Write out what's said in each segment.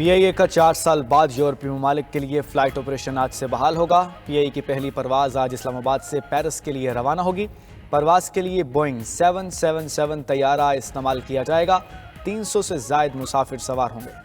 PIA का 4 साल बाद यूरोपीय ममालिक के लिए फ़्लाइट ऑपरेशन आज से बहाल होगा। PIA की पहली परवाज़ आज इस्लामाबाद से पेरिस के लिए रवाना होगी। परवाज़ के लिए बोइंग 777 तैयारा इस्तेमाल किया जाएगा। 300 से ज़ायद मुसाफिर सवार होंगे।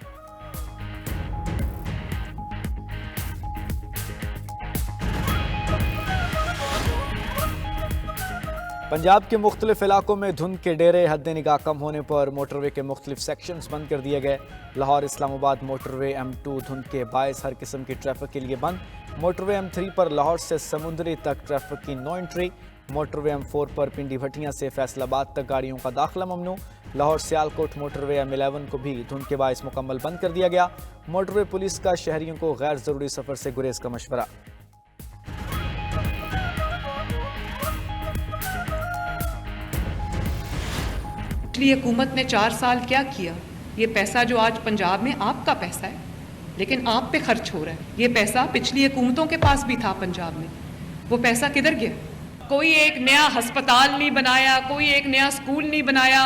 पंजाब के मुख्तलिफ इलाकों में धुंध के डेरे हद निगाह कम होने पर मोटरवे के मुख्तलिफ सेक्शंस बंद कर दिए गए। लाहौर इस्लामाबाद मोटरवे M2 धुंध के बायस हर किस्म की ट्रैफिक के लिए बंद। मोटरवे M3 पर लाहौर से समुंदरी तक ट्रैफिक की नो एंट्री। मोटरवे M4 पर पिंडी भटियां से फैसलाबाद तक गाड़ियों का दाखिला ममनू। लाहौर सियालकोट मोटरवे M11 को भी धुंध के बायस मुकम्मल बंद कर दिया गया। मोटरवे पुलिस का शहरियों को गैर ज़रूरी सफ़र से गुरेज का मशवरा। पिछली हुकूमत ने 4 साल क्या किया? ये पैसा जो आज पंजाब में आपका पैसा है, लेकिन आप पे खर्च हो रहा है। ये पैसा पिछली हुकूमतों के पास भी था पंजाब में, वो पैसा किधर गया? कोई एक नया अस्पताल नहीं बनाया, कोई एक नया स्कूल नहीं बनाया,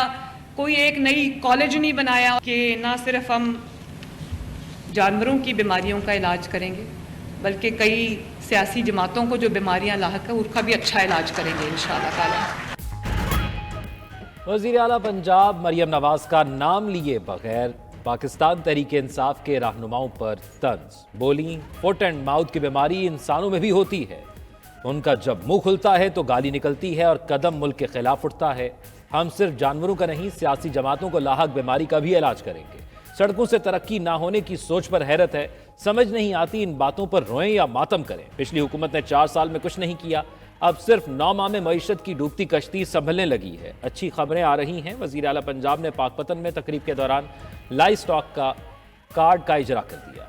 कोई एक नई कॉलेज नहीं बनाया कि ना सिर्फ हम जानवरों की बीमारियों का इलाज करेंगे, बल्कि कई सियासी जमातों को जो बीमारियां लाहक है उसका भी अच्छा इलाज करेंगे इंशाअल्लाह ताला। वज़ीर आला पंजाब मरियम नवाज का नाम लिए बगैर पाकिस्तान तहरीक इंसाफ के रहनुमाओं पर तंज बोली। फुट एंड माउथ की बीमारी इंसानों में भी होती है। उनका जब मुंह खुलता है तो गाली निकलती है और कदम मुल्क के खिलाफ उठता है। हम सिर्फ जानवरों का नहीं, सियासी जमातों को लाहक बीमारी का भी इलाज करेंगे। सड़कों से तरक्की ना होने की सोच पर हैरत है। समझ नहीं आती इन बातों पर रोएं या मातम करें। पिछली हुकूमत ने 4 साल में कुछ नहीं किया, अब सिर्फ 9 माह में मईशत की डूबती कश्ती संभलने लगी है। अच्छी खबरें आ रही हैं। वज़ीर आला पंजाब ने पाकपतन में तकरीब के दौरान लाइव स्टॉक का कार्ड का इजरा कर दिया।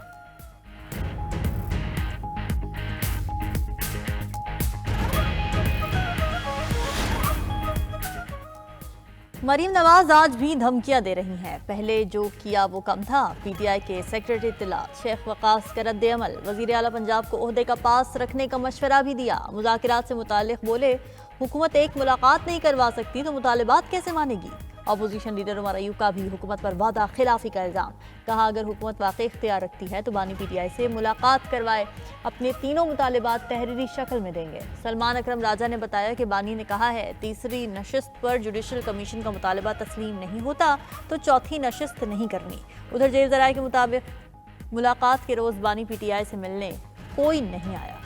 मरीम नवाज आज भी धमकियां दे रही हैं। पहले जो किया वो कम था। PTI के सेक्रेटरी इत्तलात शेख वकास का रद्द अमल। वज़ीर आला पंजाब को ओहदे का पास रखने का मशवरा भी दिया। मुज़ाकिरात से मुताल्लिक़ बोले, हुकूमत एक मुलाकात नहीं करवा सकती तो मुतालिबात कैसे मानेगी? अपोजिशन लीडर उमर अयूब का भी हुकूमत पर वादा खिलाफी का इल्ज़ाम। कहा, अगर हुकूमत वाकई इख्तियार रखती है तो बानी PTI से मुलाकात करवाए, अपने तीनों मुतालिबात तहरीरी शक्ल में देंगे। सलमान अकरम राजा ने बताया कि बानी ने कहा है, तीसरी नशिस्त पर जुडिशल कमीशन का मुतालबा तस्लीम नहीं होता तो चौथी नशिस्त नहीं करनी। उधर जेल ज़राए के मुताबिक मुलाकात के रोज़ बानी PTI से मिलने कोई नहीं आया।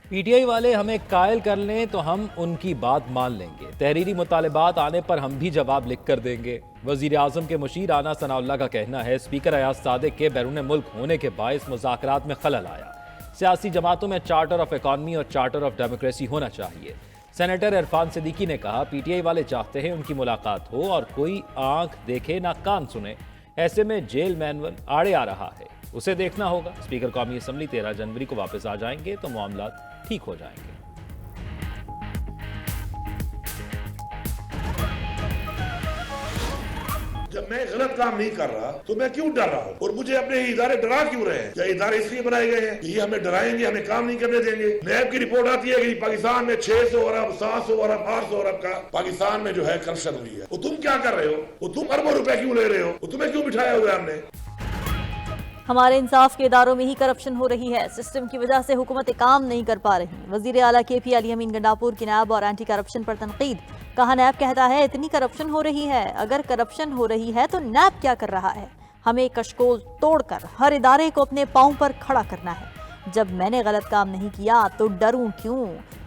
PTI वाले हमें कायल कर लें तो हम उनकी बात मान लेंगे। तहरीरी मुतालिबात आने पर हम भी जवाब लिख कर देंगे। वज़ीर आज़म के मुशीर आना सनाउल्लाह का कहना है, स्पीकर अयाज सादिक के बैरून मुल्क होने के बायस मुज़ाकरात में खलल आया। सियासी जमातों में चार्टर ऑफ इकॉनमी और चार्टर ऑफ डेमोक्रेसी होना चाहिए। सेनेटर इरफान सिद्दीकी ने कहा, PTI वाले चाहते हैं उनकी मुलाकात हो और कोई आंख देखे ना कान सुने। ऐसे में जेल मैनुअल आड़े आ रहा है, उसे देखना होगा। स्पीकर कौमी असम्बली 13 जनवरी को वापस आ जाएंगे तो मामला ठीक हो जाएंगे। जब मैं गलत काम नहीं कर रहा तो मैं क्यों डर रहा हूँ? और मुझे अपने इदारे डरा क्यों रहे हैं? क्या इदारे इसलिए बनाए गए हैं कि ये हमें डराएंगे, हमें काम नहीं करने देंगे? नैब की रिपोर्ट आती है कि पाकिस्तान में 600 अरब 700 अरब 800 अरब का पाकिस्तान में जो है करप्शन हुई है। वो तुम क्या कर रहे हो? वो तुम अरबों रुपए क्यों ले रहे हो? वो तुम्हें क्यों बिठाया हुआ है हमने? हमारे इंसाफ के इदारों में ही करप्शन हो रही है। सिस्टम की वजह से हुकूमत काम नहीं कर पा रही। वज़ीर आला KP अली अमीन गंडापुर की नैब और एंटी करप्शन पर तनकीद। कहा, नैब कहता है इतनी करप्शन हो रही है, अगर करप्शन हो रही है तो नैब क्या कर रहा है? हमें कशकोल तोड़कर हर इदारे को अपने पांव पर खड़ा करना है। जब मैंने गलत काम नहीं किया तो डरूं क्यों?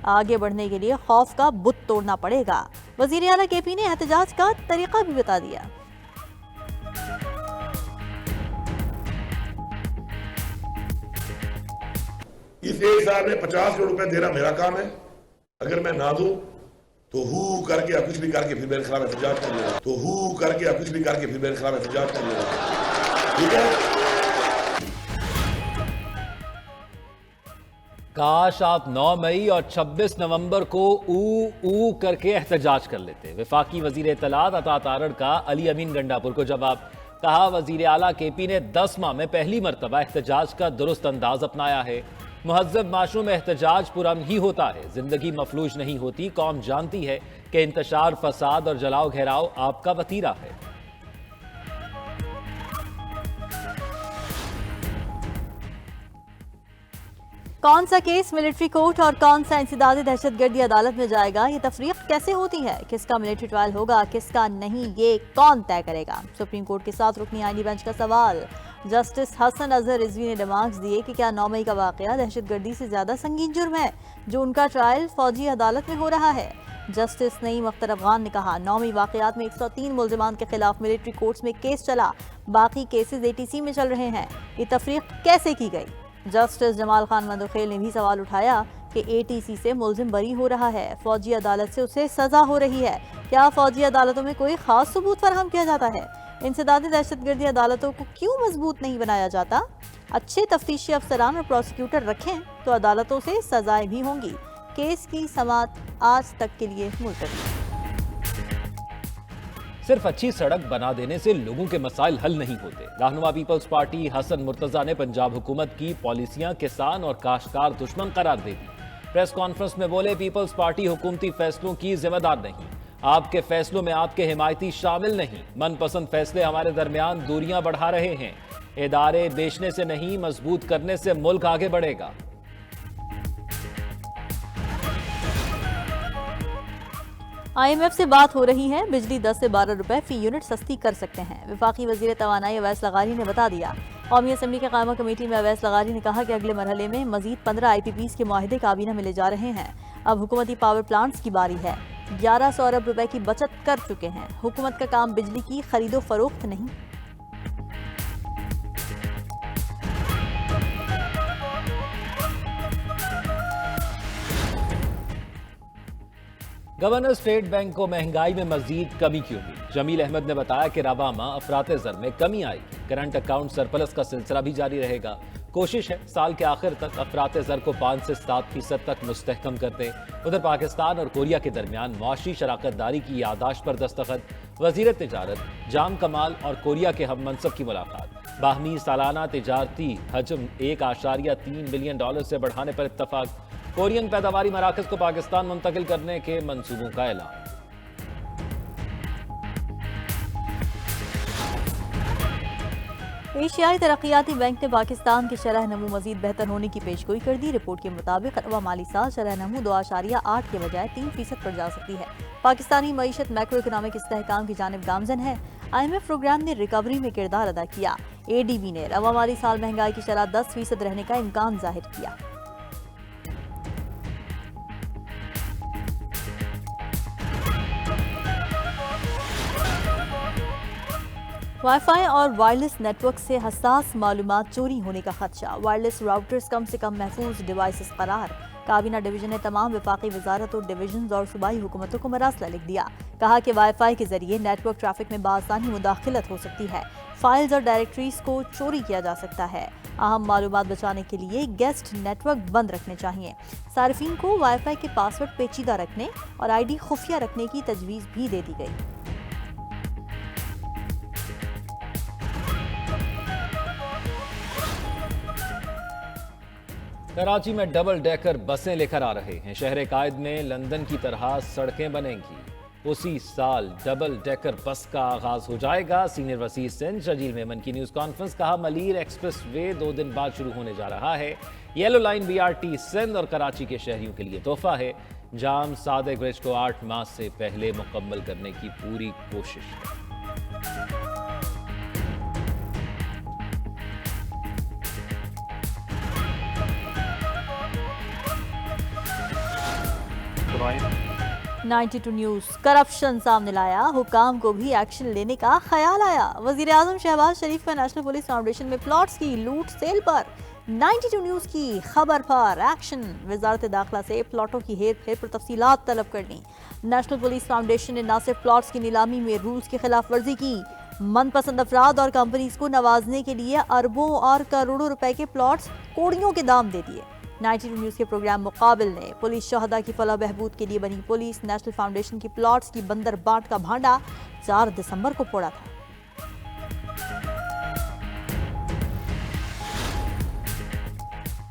आगे बढ़ने के लिए खौफ का बुत तोड़ना पड़ेगा। वज़ीर आला KP ने एहतजाज का तरीका भी बता दिया। इस 1 साल में 50 करोड़ रुपए देना मेरा काम है। अगर मैं ना दूं तो हु करके या कुछ भी करके फिर मेरे खिलाफ एहतजाज कर लेगा। तो हु करके या कुछ भी करके फिर मेरे खिलाफ एहतजाज कर लेगा। ठीक है? काश आप 9 मई और 26 नवंबर को ऊ करके एहतजाज कर लेते। वफाकी वजीर इत्तलात अता तारड़ का अली अमीन गंडापुर को जवाब। कहा, वजीर आला KP ने 10 माह में पहली मरतबा एहतजाज का दुरुस्त अंदाज अपनाया है। मुहज़्ज़ब माशरों में एहतजाज पुरअमन ही होता है, जिंदगी मफलूज नहीं होती। कौम जानती है कि इंतशार, फसाद और जलाओ घेराव आपका वतीरा है। कौन सा केस मिलिट्री कोर्ट और कौन सा इंसदादी दहशतगर्दी अदालत में जाएगा, ये तफरीक कैसे होती है, किसका मिलिट्री ट्रायल होगा, किसका नहीं, ये कौन तय करेगा? सुप्रीम कोर्ट के 7 रुकनी आईनी बेंच का सवाल। जस्टिस हसन अजहर रिजवी ने रिमार्क्स दिए कि क्या 9 मई का वाकया दहशतगर्दी से ज्यादा संगीन जुर्म है जो उनका ट्रायल फौजी अदालत में हो रहा है। जस्टिस नईम अख्तर अफगान ने कहा 9 मई वाकयात में 103 मुल्जिमान के खिलाफ मिलिट्री कोर्ट्स में केस चला, बाकी केसेस ATC में चल रहे हैं, ये तफरीक कैसे की गई? जस्टिस जमाल खान मंदोखेल ने भी सवाल उठाया कि ATC से मुल्जिम बरी हो रहा है, फौजी अदालत से उसे सजा हो रही है, क्या फौजी अदालतों में कोई खास सबूत फराहम किया जाता है? इंसदादी दहशतगर्दी अदालतों को क्यों मजबूत नहीं बनाया जाता? अच्छे तफ्तीशी अफसरान और प्रोसिक्यूटर रखें तो अदालतों से सजाएं भी होंगी। केस की समाअत आज तक के लिए मुलतवी। सिर्फ अच्छी सड़क बना देने से लोगों के मसाइल हल नहीं होते। रहनुमा पीपल्स पार्टी हसन मुर्तजा ने पंजाब हुकूमत की पॉलिसियां किसान और काश्तकार दुश्मन करार दे दी। प्रेस कॉन्फ्रेंस में बोले, पीपल्स पार्टी हुकूमती फैसलों की जिम्मेदार नहीं, आपके फैसलों में आपके हिमायती शामिल नहीं। मनपसंद फैसले हमारे दरमियान दूरियां बढ़ा रहे हैं। इदारे बेचने से नहीं, मजबूत करने से मुल्क आगे बढ़ेगा। IMF से बात हो रही है, बिजली 10 से 12 रुपए फी यूनिट सस्ती कर सकते हैं। वफाकी वजीर तवानाई अवैस लगारी ने बता दिया। कौमी असम्बली के कायमा कमेटी में अवैस लगारी ने कहा कि अगले मरहले में मजीद 15 IPPs के मुआहिदे काबीना मिले जा रहे हैं। अब हुकूमती पावर प्लांट्स की बारी है। 1100 अरब रुपए की बचत कर चुके हैं। हुकूमत का काम बिजली की खरीदो फरोख्त नहीं। गवर्नर स्टेट बैंक को महंगाई में मजीद कमी की उम्मीद। जमील अहमद ने बताया कि रवा माह अफराते ज़र में कमी आएगी। करंट अकाउंट सरप्लस का सिलसिला भी जारी रहेगा। कोशिश है साल के आखिर तक अफराते ज़र को 5 से 7% तक मुस्तहकम कर दें। उधर पाकिस्तान और कोरिया के दरमियान मुआशी शराकतदारी की यादाश्त पर दस्तखत। वजीर तिजारत जाम कमाल और कोरिया के हम मनसब की मुलाकात। बाहमी सालाना तिजारती हजम 1.3 बिलियन डॉलर से बढ़ाने पर इत्तफाक। कोरियन पैदावारी मराकज को पाकिस्तान मुंतकिल करने के मंसूबों का ऐलान। एशियाई तरक्याती बैंक ने पाकिस्तान की शरह नमू मजीद बेहतर होने की पेशगोई कर दी। रिपोर्ट के मुताबिक अगवा माली साल शरह नमू 2.8 के बजाय 3% पर जा सकती है। पाकिस्तानी मईशत मैक्रो इकोनॉमिक इस्तेहकाम की जानिब गामजन है। IMF प्रोग्राम ने रिकवरी में किरदार अदा किया। ADB ने रवा माली साल महंगाई की शरह 10% रहने का इम्कान जाहिर किया। वाईफाई और वायरलेस नेटवर्क से हसास मालूमात चोरी होने का खदशा। वायरलेस राउटर्स कम से कम महफूज डिवाइसेस करार। काबीना डिवीजन ने तमाम वफाकी वजारत और डिवीजन और सूबाई हुकूमतों को मरासला लिख दिया। कहा कि वाईफाई के जरिए नेटवर्क ट्रैफिक में बासानी मुदाखलत हो सकती है। फाइल्स और डायरेक्टरीज को चोरी किया जा सकता है। अहम मालूमात बचाने के लिए गेस्ट नेटवर्क बंद रखने चाहिए। सार्फिन को वाईफाई के पासवर्ड पेचीदा रखने और ID खुफिया रखने की तजवीज़ भी दे दी गई। कराची में डबल डेकर बसें लेकर आ रहे हैं। शहर कायद में लंदन की तरह सड़कें बनेंगी। उसी साल डबल डेकर बस का आगाज हो जाएगा। सीनियर वसीर सिंध शजील मेमन की न्यूज कॉन्फ्रेंस। कहा, मलीर एक्सप्रेस वे 2 दिन बाद शुरू होने जा रहा है। येलो लाइन BRT सिंध और कराची के शहरियों के लिए तोहफा है। जाम सादिक ब्रिज को 8 माह से पहले मुकम्मल करने की पूरी कोशिश है। Right. 92 न्यूज करप्शन सामने लाया, हुकाम को भी एक्शन लेने का ख्याल आया। वजीर आजम शहबाज शरीफ का नेशनल पुलिस फाउंडेशन में प्लॉट्स की लूट सेल पर 92 न्यूज की खबर पर एक्शन। वजारत दाखिला से प्लॉटों की हेर फेर पर तफसीलात तलब करनी। नेशनल पुलिस फाउंडेशन ने न सिर्फ प्लॉट्स की नीलामी में रूल्स की खिलाफ वर्जी की, मनपसंद अफराद और कंपनीज को नवाजने के लिए अरबों और करोड़ों रुपए के प्लॉट्स कोड़ियों के दाम दे दिए। 92 न्यूज के प्रोग्राम मुकाबिल ने पुलिस शहदा की फलाह बहबूद के लिए बनी पुलिस नेशनल फाउंडेशन की प्लॉट्स की बंदर बाट का भांडा 4 दिसंबर को फोड़ा था।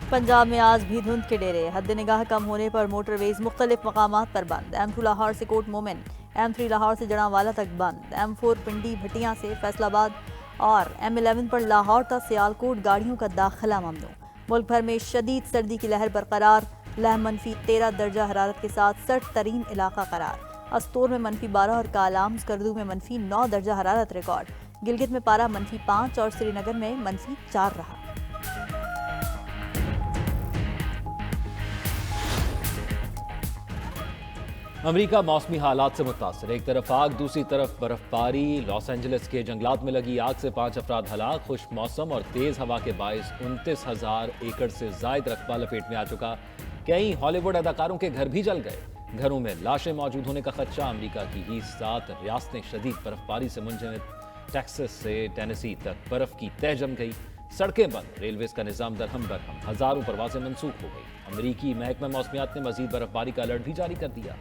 पंजाब में आज भी धुंध के डेरे, हद निगाह कम होने पर मोटरवेज मुख्तलिफ मकामात पर बंद। M2 लाहौर से कोट मोमिन, M3 लाहौर से जड़ांवाला तक बंद। M4 पिंडी भटियां से फैसलाबाद और M11 पर लाहौर तक सियालकोट गाड़ियों का दाखिला ममनू। मुल्क भर में शदीद सर्दी की लहर बरकरार, लह -13 दर्जा हरारत के साथ सर्द तरीन इलाका करार। अस्तोर में -12 और कालाम स्कर्दू में -9 दर्जा हरारत रिकॉर्ड। गिलगित में पारा -5 और श्रीनगर में -4 रहा। अमेरिका मौसमी हालात से मुतासर, एक तरफ आग दूसरी तरफ बर्फबारी। लॉस एंजलिस के जंगलात में लगी आग से 5 अफराद हलाक। खुश्क मौसम और तेज हवा के बायस 29,000 एकड़ से जायद रकबा लपेट में आ चुका। कई हॉलीवुड अदाकारों के घर भी जल गए। घरों में लाशें मौजूद होने का खदशा। अमेरिका की ही 7 रियासतें शदीद बर्फबारी से मुंजमद। टेक्सास से टेनेसी तक बर्फ की तह जम गई। सड़कें बंद, रेलवेज का निजाम दरहम बरहम, हजारों परवाजें मनसूख हो गई। अमरीकी महकमा मौसमियात ने मजीद बर्फबारी का अलर्ट भी जारी कर दिया।